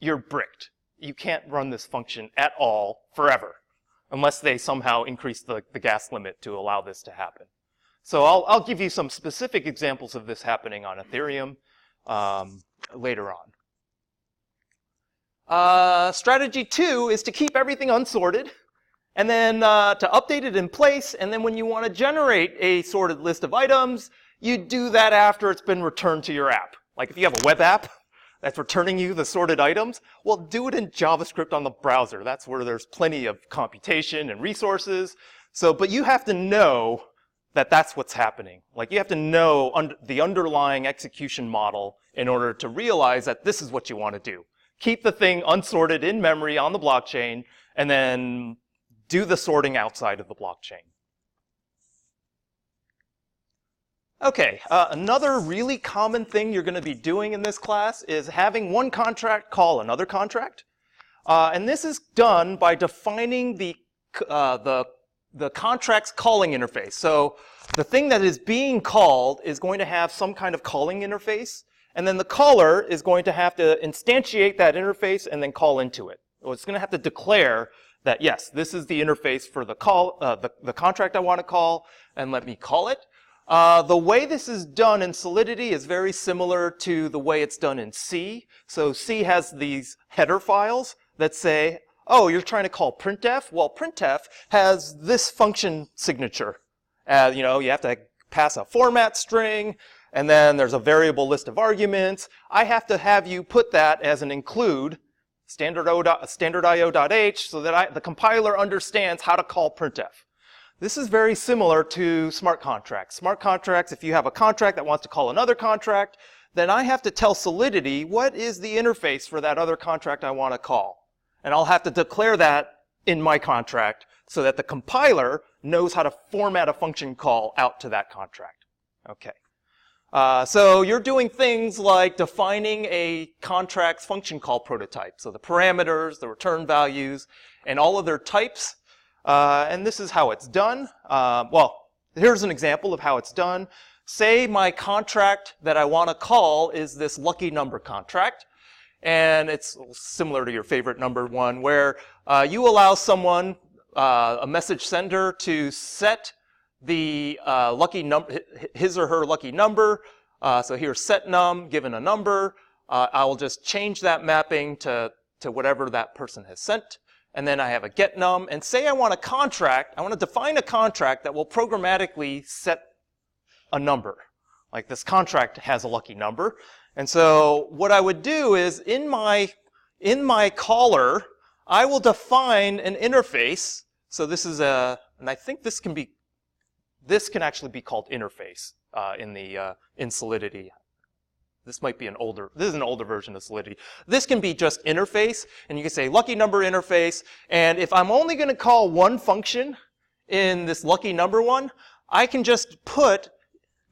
you're bricked. You can't run this function at all forever, unless they somehow increase the gas limit to allow this to happen. So I'll give you some specific examples of this happening on Ethereum later on. Strategy 2 is to keep everything unsorted, and then to update it in place, and then when you want to generate a sorted list of items, you do that after it's been returned to your app. Like if you have a web app that's returning you the sorted items, well, do it in JavaScript on the browser. That's where there's plenty of computation and resources. So, but you have to know that that's what's happening. Like, you have to know the underlying execution model in order to realize that this is what you want to do. Keep the thing unsorted in memory on the blockchain, and then do the sorting outside of the blockchain. Okay, another really common thing you're going to be doing in this class is having one contract call another contract. And this is done by defining the contract's calling interface. So the thing that is being called is going to have some kind of calling interface, and then the caller is going to have to instantiate that interface and then call into it. So it's going to have to declare that, yes, this is the interface for the contract I want to call, and let me call it. The way this is done in Solidity is very similar to the way it's done in C. So C has these header files that say, oh, you're trying to call printf? Well, printf has this function signature. You know, you have to pass a format string, and then there's a variable list of arguments. I have to have you put that as an include, standard.io.h, so that the compiler understands how to call printf. This is very similar to smart contracts. Smart contracts, if you have a contract that wants to call another contract, then I have to tell Solidity what is the interface for that other contract I want to call. And I'll have to declare that in my contract so that the compiler knows how to format a function call out to that contract. Okay. So you're doing things like defining a contract's function call prototype. So the parameters, the return values, and all of their types. And this is how it's done. Well, here's an example of how it's done. Say my contract that I want to call is this lucky number contract. And it's similar to your favorite number one, where you allow someone, a message sender, to set the lucky number, his or her lucky number. So here's set num, given a number. I will just change that mapping to whatever that person has sent. And then I have a get num. And say I want a contract, I want to define a contract that will programmatically set a number. Like this contract has a lucky number. And so what I would do is in my caller, I will define an interface. So this is and I think this can actually be called interface in Solidity. This might be this is an older version of Solidity. This can be just interface, and you can say lucky number interface. And if I'm only going to call one function in this lucky number one, I can just put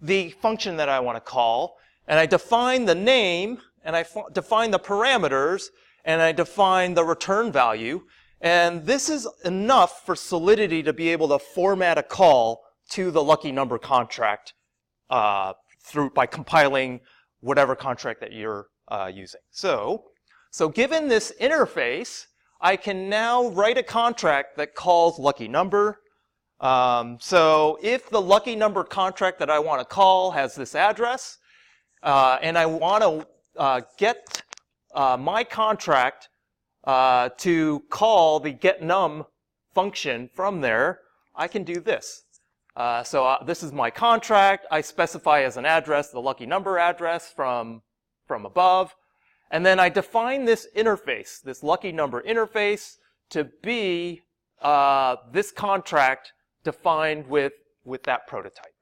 the function that I want to call, and I define the name, and I define the parameters, and I define the return value. And this is enough for Solidity to be able to format a call to the lucky number contract by compiling whatever contract that you're using. So given this interface, I can now write a contract that calls lucky number. So if the lucky number contract that I want to call has this address, and I want to get my contract to call the getNum function from there, I can do this. This is my contract. I specify as an address the lucky number address from above. And then I define this interface, this lucky number interface, to be this contract defined with that prototype.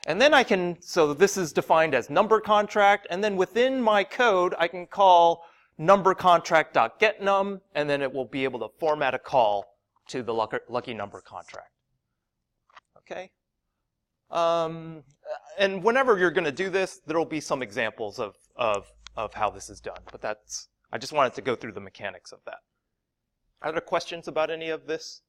And then so this is defined as number contract, and then within my code, I can call number contract.getNum, and then it will be able to format a call to the lucky number contract. Okay? And whenever you're going to do this, there will be some examples of how this is done. But I just wanted to go through the mechanics of that. Are there questions about any of this?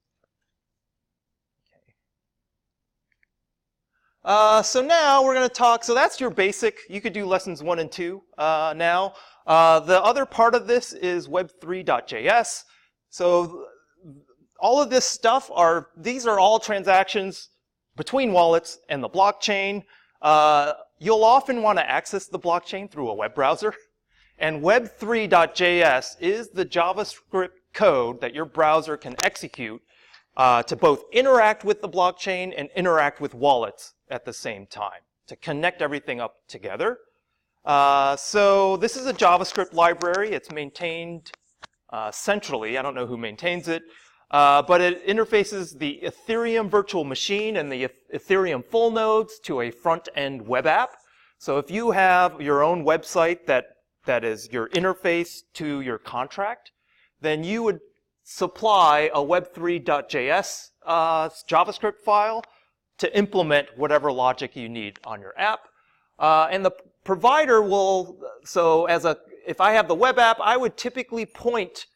So now we're going to talk, so that's your basic, you could do lessons 1 and 2 now. The other part of this is web3.js. So all of this stuff these are all transactions between wallets and the blockchain. You'll often want to access the blockchain through a web browser. And web3.js is the JavaScript code that your browser can execute to both interact with the blockchain and interact with wallets at the same time, to connect everything up together. So this is a JavaScript library. It's maintained centrally. I don't know who maintains it. But it interfaces the Ethereum virtual machine and the Ethereum full nodes to a front-end web app. So if you have your own website that is your interface to your contract, then you would supply a web3.js JavaScript file to implement whatever logic you need on your app. And the provider will, if I have the web app, I would typically point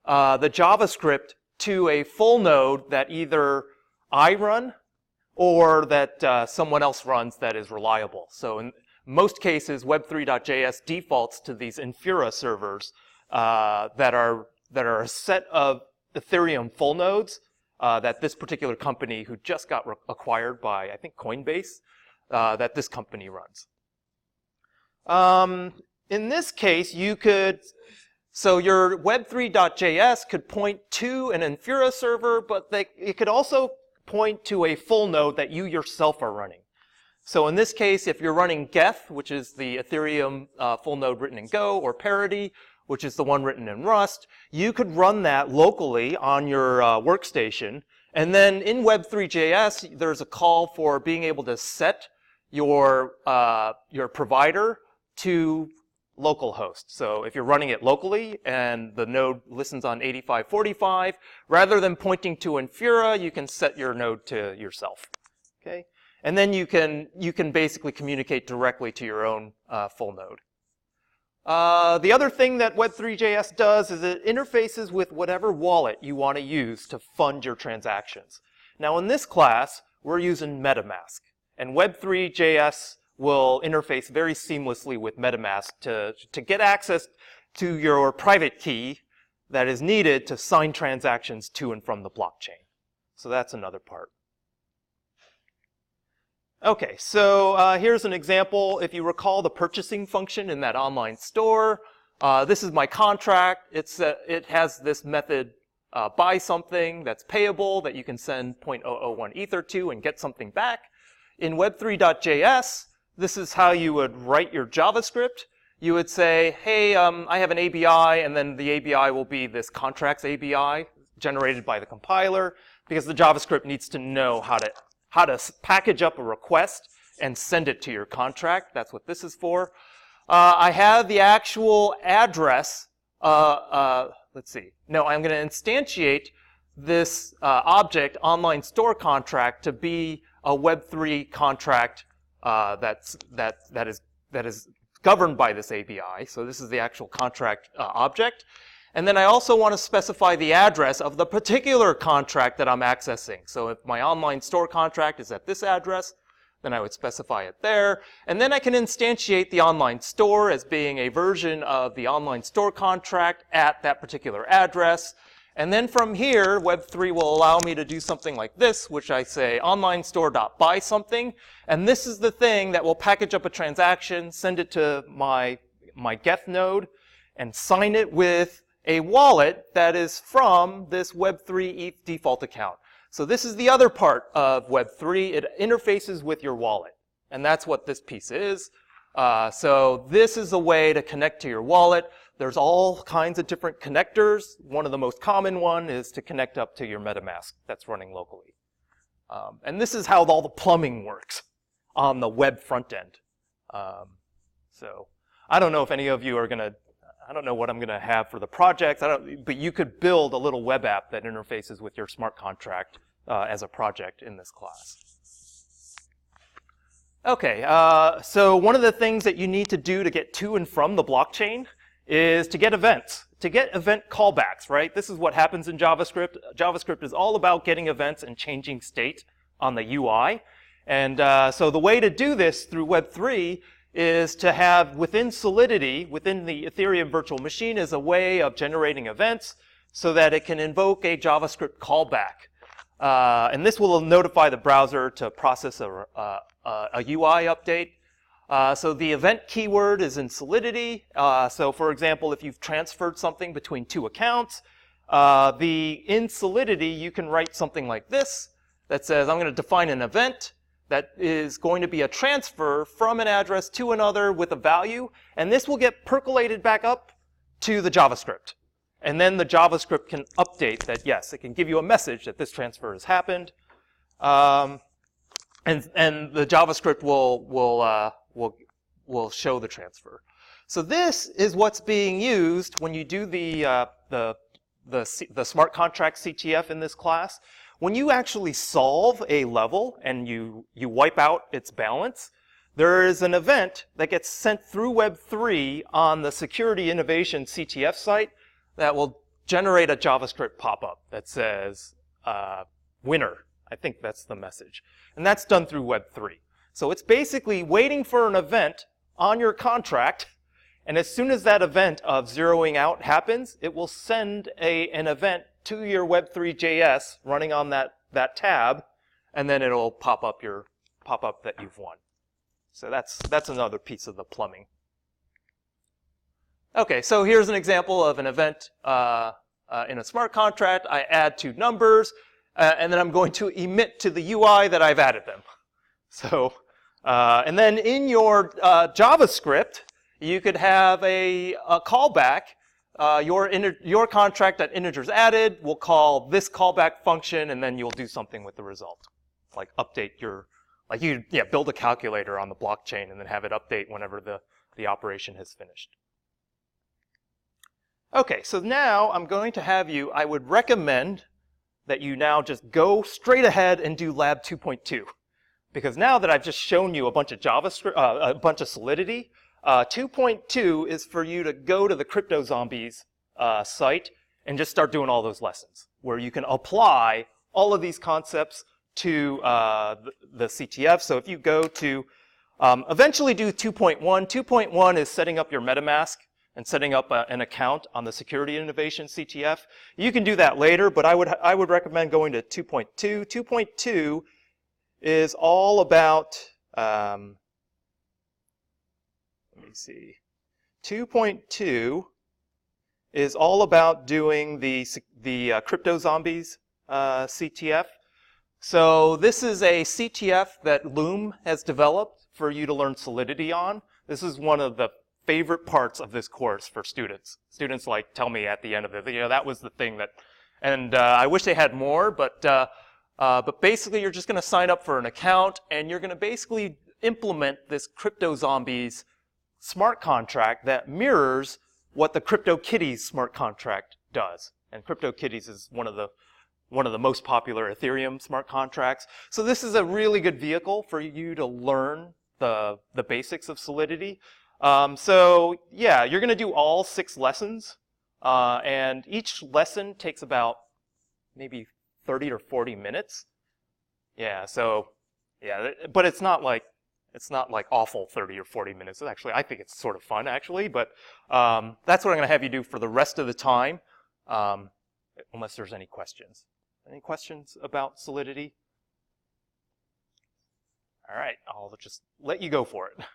the JavaScript to a full node that either I run or that someone else runs that is reliable. So in most cases, web3.js defaults to these Infura servers that are a set of Ethereum full nodes that this particular company, who just got acquired by, I think, Coinbase, that this company runs. In this case, so your web3.js could point to an Infura server, but it could also point to a full node that you yourself are running. So in this case, if you're running Geth, which is the Ethereum full node written in Go, or Parity, which is the one written in Rust, you could run that locally on your workstation. And then in web3.js, there's a call for being able to set your provider to localhost. So if you're running it locally and the node listens on 8545, rather than pointing to Infura, you can set your node to yourself. Okay? And then you can basically communicate directly to your own full node. The other thing that Web3.js does is it interfaces with whatever wallet you want to use to fund your transactions. Now in this class, we're using MetaMask, and Web3.js will interface very seamlessly with MetaMask to get access to your private key that is needed to sign transactions to and from the blockchain. So that's another part. Okay, so here's an example. If you recall the purchasing function in that online store, this is my contract. It has this method, buy something that's payable that you can send 0.001 Ether to and get something back. In Web3.js, this is how you would write your JavaScript. You would say, hey, I have an ABI, and then the ABI will be this contracts ABI generated by the compiler, because the JavaScript needs to know how to package up a request and send it to your contract. That's what this is for. I have the actual address. Let's see. No, I'm going to instantiate this object online store contract to be a Web3 contract that is governed by this ABI. So this is the actual contract object. And then I also want to specify the address of the particular contract that I'm accessing. So if my online store contract is at this address, then I would specify it there. And then I can instantiate the online store as being a version of the online store contract at that particular address. And then from here, Web3 will allow me to do something like this, which I say online store.buy something. And this is the thing that will package up a transaction, send it to my Geth node, and sign it with a wallet that is from this Web3 ETH default account. So this is the other part of Web3. It interfaces with your wallet. And that's what this piece is. So this is a way to connect to your wallet. There's all kinds of different connectors. One of the most common one is to connect up to your MetaMask that's running locally. And this is how all the plumbing works on the web front end. So I don't know if any of you are going to, I don't know what I'm going to have for the project, but you could build a little web app that interfaces with your smart contract as a project in this class. Okay, so one of the things that you need to do to get to and from the blockchain is to get events, to get event callbacks, right? This is what happens in JavaScript. JavaScript is all about getting events and changing state on the UI. And so the way to do this through Web3 is to have within Solidity, within the Ethereum virtual machine, is a way of generating events so that it can invoke a JavaScript callback. And this will notify the browser to process a UI update. So the event keyword is in Solidity. So for example, if you've transferred something between two accounts, in Solidity you can write something like this that says, I'm going to define an event that is going to be a transfer from an address to another with a value, and this will get percolated back up to the JavaScript. And then the JavaScript can update that, yes, it can give you a message that this transfer has happened. And the JavaScript will show the transfer. So this is what's being used when you do the smart contract CTF in this class. When you actually solve a level and you wipe out its balance, there is an event that gets sent through Web3 on the Security Innovation CTF site that will generate a JavaScript pop-up that says winner. I think that's the message. And that's done through Web3. So it's basically waiting for an event on your contract, and as soon as that event of zeroing out happens, it will send an event to your Web3.js running on that tab, and then it'll pop up that you've won. So that's another piece of the plumbing. Okay, so here's an example of an event in a smart contract. I add two numbers, and then I'm going to emit to the UI that I've added them. So, and then in your JavaScript, you could have a callback. Your contract that integers added will call this callback function, and then you'll do something with the result, like update build a calculator on the blockchain and then have it update whenever the operation has finished. Okay, so now I'm going to have you, I would recommend that you now just go straight ahead and do lab 2.2. Because now that I've just shown you a bunch of JavaScript, a bunch of Solidity, 2.2 is for you to go to the Crypto Zombies site and just start doing all those lessons, where you can apply all of these concepts to the CTF. So if you go to eventually do 2.1, 2.1 is setting up your MetaMask and setting up an account on the Security Innovation CTF. You can do that later, but I would recommend going to 2.2. 2.2 is all about, let me see, 2.2 is all about doing the Crypto Zombies CTF. So this is a CTF that Loom has developed for you to learn Solidity on. This is one of the favorite parts of this course for students. Students like tell me at the end of it, you know, that was the thing that, and I wish they had more, but basically you're just going to sign up for an account and you're going to basically implement this Crypto Zombies smart contract that mirrors what the CryptoKitties smart contract does. And CryptoKitties is one of the most popular Ethereum smart contracts. So this is a really good vehicle for you to learn the basics of Solidity. So yeah, you're going to do all 6 lessons, and each lesson takes about maybe 30 or 40 minutes. Yeah, so yeah, but it's not like awful 30 or 40 minutes. Actually, I think it's sort of fun actually, but that's what I'm going to have you do for the rest of the time, unless there's any questions. Any questions about Solidity? All right, I'll just let you go for it.